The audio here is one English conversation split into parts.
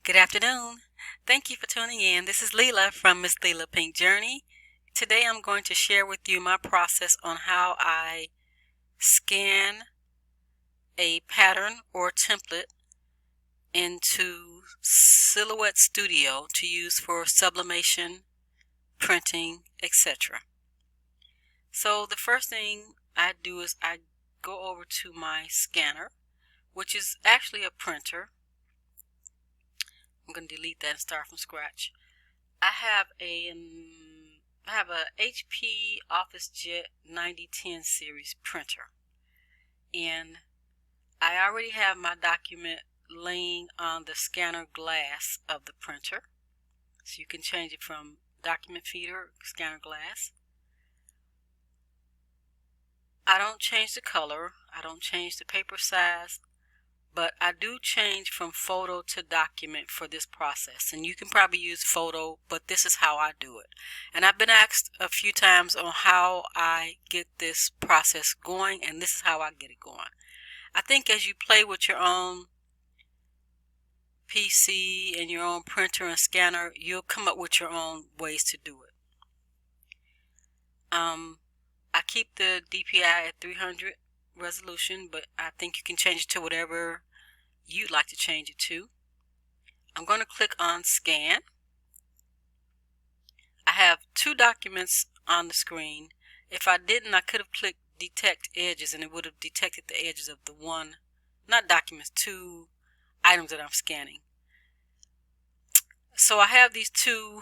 Good afternoon. Thank you for tuning in. This is Leela from Miss Leela Pink Journey. Today I'm going to share with you my process on how I scan a pattern or template into Silhouette Studio to use for sublimation, printing, etc. So the first thing I do is I go over to my scanner, which is actually a printer. I'm going to delete that and start from scratch. I have a HP OfficeJet 9010 series printer, and I already have my document laying on the scanner glass of the printer, so you can change it from document feeder, scanner glass. I don't change the color, I don't change the paper size, but I do change from photo to document for this process. And you can probably use photo, but this is how I do it. And I've been asked a few times on how I get this process going, and this is how I get it going. I think as you play with your own PC and your own printer and scanner, you'll come up with your own ways to do it. I keep the DPI at 300 resolution, but I think you can change it to whatever you'd like to change it to. I'm going to click on scan. I have two documents on the screen. If I didn't, I could have clicked detect edges and it would have detected the edges of the two items that I'm scanning. So I have these two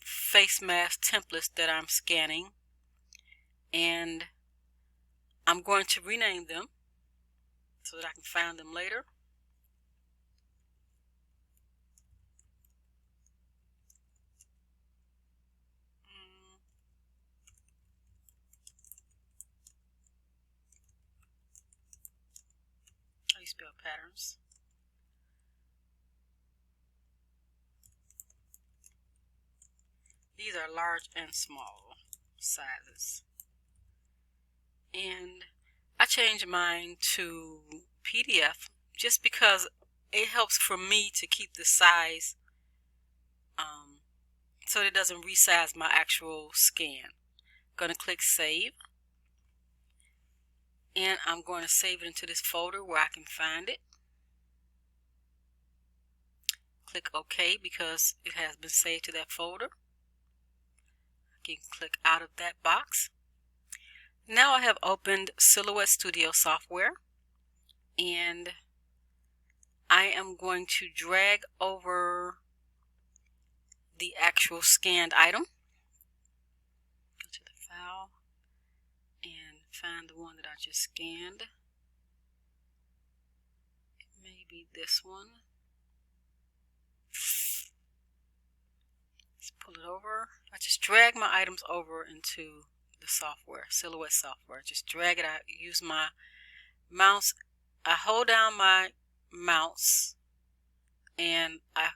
face mask templates that I'm scanning, and I'm going to rename them so that I can find them later. How do you spell patterns? These are large and small sizes. And I changed mine to PDF just because it helps for me to keep the size so it doesn't resize my actual scan. I'm going to click save, and I'm going to save it into this folder where I can find it. Click OK because it has been saved to that folder. I can click out of that box. Now I have opened Silhouette Studio software, and I am going to drag over the actual scanned item. Go to the file and find the one that I just scanned. It may be this one. Let's pull it over. I just drag my items over into the software, Silhouette software. Just drag it out. Use my mouse. I hold down my mouse and I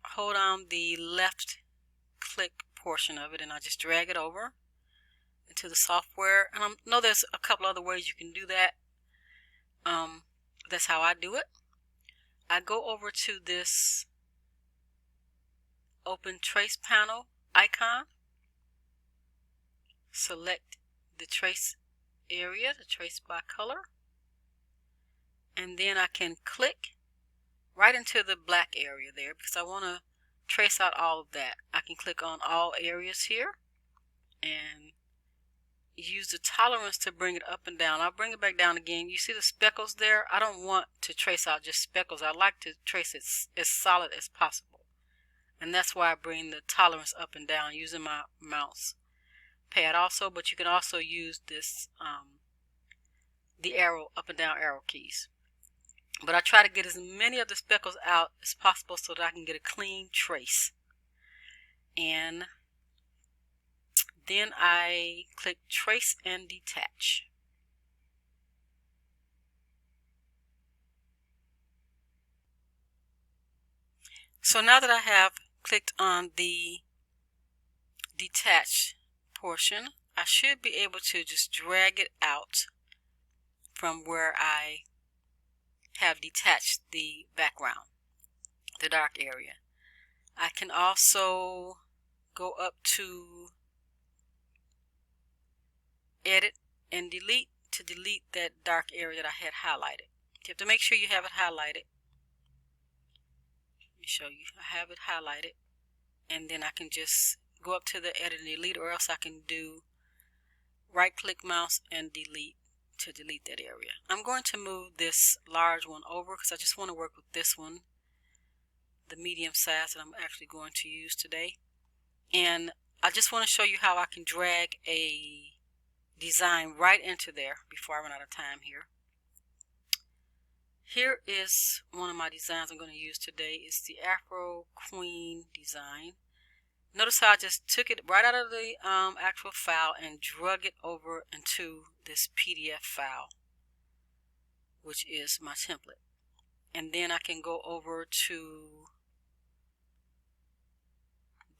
hold on the left click portion of it, and I just drag it over into the software. And I know there's a couple other ways you can do that. That's how I do it. I go over to this open trace panel icon, select the trace area, the trace by color, and then I can click right into the black area there because I want to trace out all of that. I can click on all areas here and use the tolerance to bring it up and down. I'll bring it back down again. You see the speckles there? I don't want to trace out just speckles. I like to trace it as solid as possible. And that's why I bring the tolerance up and down using my mouse pad also, but you can also use this the arrow up and down arrow keys. But I try to get as many of the speckles out as possible so that I can get a clean trace. And then I click trace and detach. So now that I have clicked on the detach portion, I should be able to just drag it out from where I have detached the background. the dark area. I can also go up to edit and delete to delete that dark area that I had highlighted. You have to make sure you have it highlighted. Let me show you. I have it highlighted, and then I can just go up to the edit and delete, or else I can do right click mouse and delete to delete that area. I'm going to move this large one over because I just want to work with this one, the medium size that I'm actually going to use today. And I just want to show you how I can drag a design right into there before I run out of time here. Here is one of my designs I'm going to use today. It's the Afro Queen design. Notice how I just took it right out of the actual file and drug it over into this PDF file, which is my template. And then I can go over to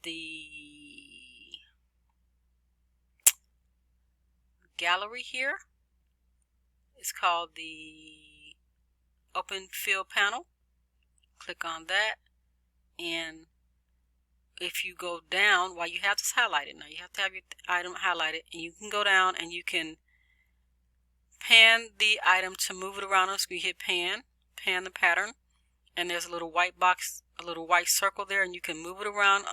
the gallery here. It's called the Open Fill panel. Click on that, and if you go down, while you have this highlighted, now you have to have your item highlighted, and you can go down and you can pan the item to move it around on the screen. Hit pan the pattern, and there's a little white box, a little white circle there, and you can move it around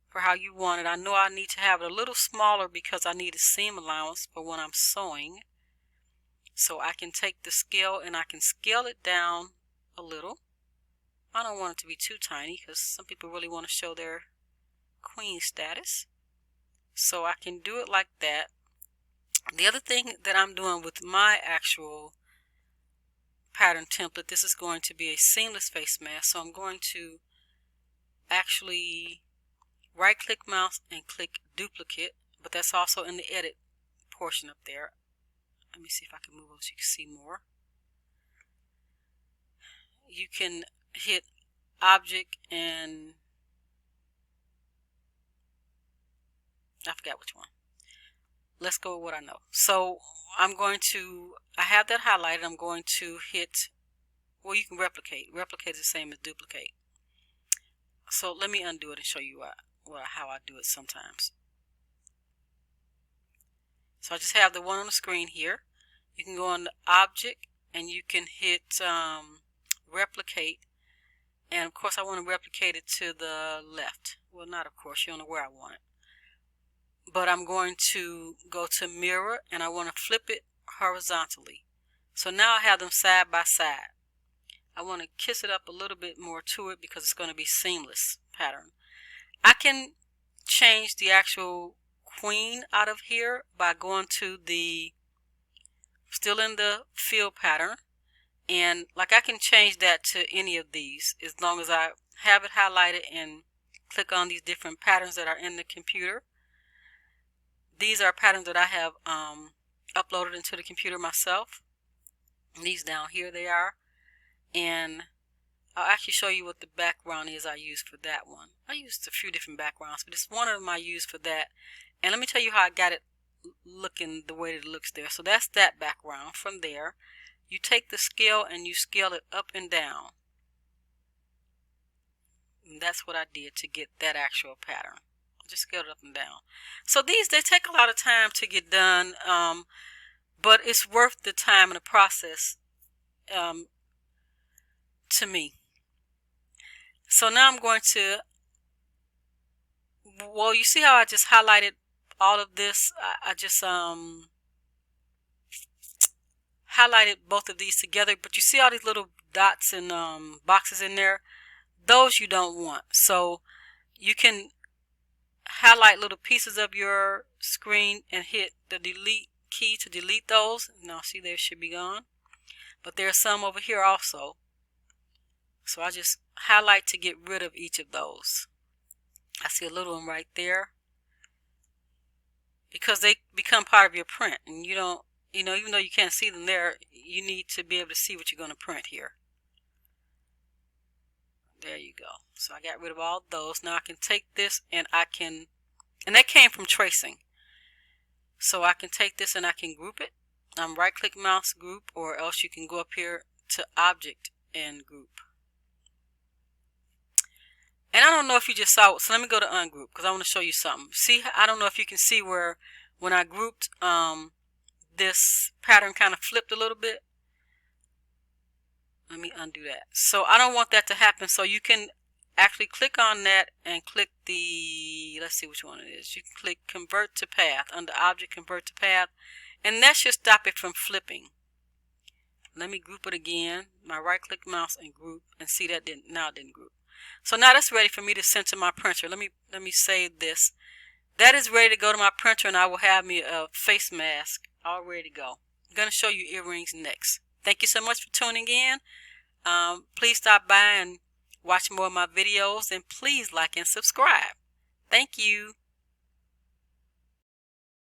for how you want it. I know I need to have it a little smaller because I need a seam allowance for when I'm sewing. So I can take the scale and I can scale it down a little. I don't want it to be too tiny because some people really want to show their queen status. So I can do it like that. The other thing that I'm doing with my actual pattern template, this is going to be a seamless face mask. So I'm going to actually right click mouse and click duplicate, but that's also in the edit portion up there. Let me see if I can move over so you can see more. You can hit object and I forgot which one. Let's go with what I know. So I have that highlighted. I'm going to hit, well, you can replicate. Replicate is the same as duplicate. So let me undo it and show you how I do it sometimes. So I just have the one on the screen here. You can go on the object and you can hit replicate, and of course I want to replicate it to the left. Well, not of course, you don't know where I want it. But I'm going to go to mirror and I want to flip it horizontally. So now I have them side by side. I want to kiss it up a little bit more to it because it's going to be seamless pattern. I can change the actual queen out of here by going to the, still in the fill pattern, and like I can change that to any of these as long as I have it highlighted and click on these different patterns that are in the computer. These are patterns that I have uploaded into the computer myself. And these down here they are, and I'll actually show you what the background is I used for that one. I used a few different backgrounds, but it's one of them I used for that. And let me tell you how I got it looking the way that it looks there. So that's that background. From there, you take the scale and you scale it up and down. And that's what I did to get that actual pattern. I just scaled it up and down. So these, they take a lot of time to get done, but it's worth the time and the process to me. So now I'm going to, well, you see how I just highlighted all of this? I just highlighted both of these together, but you see all these little dots and boxes in there? Those you don't want. So you can highlight little pieces of your screen and hit the delete key to delete those. Now see, they should be gone. But there's some over here also. So I just highlight to get rid of each of those. I see a little one right there because they become part of your print, and you don't, even though you can't see them there, you need to be able to see what you're going to print here. There you go. So I got rid of all those. Now I can take this and and that came from tracing. So I can take this and I can group it. Right click mouse, group, or else you can go up here to object and group. And I don't know if you just saw it, so let me go to ungroup because I want to show you something. See, I don't know if you can see where when I grouped this pattern kind of flipped a little bit. Let me undo that. So I don't want that to happen, so you can actually click on that and click the, let's see which one it is. You can click convert to path under object, convert to path, and that should stop it from flipping. Let me group it again. My right click mouse and group, and see that now it didn't group. So now that's ready for me to send to my printer. Let me save this. That is ready to go to my printer, and I will have me a face mask all ready to go. I'm going to show you earrings next. Thank you so much for tuning in. Please stop by and watch more of my videos, and please like and subscribe. Thank you.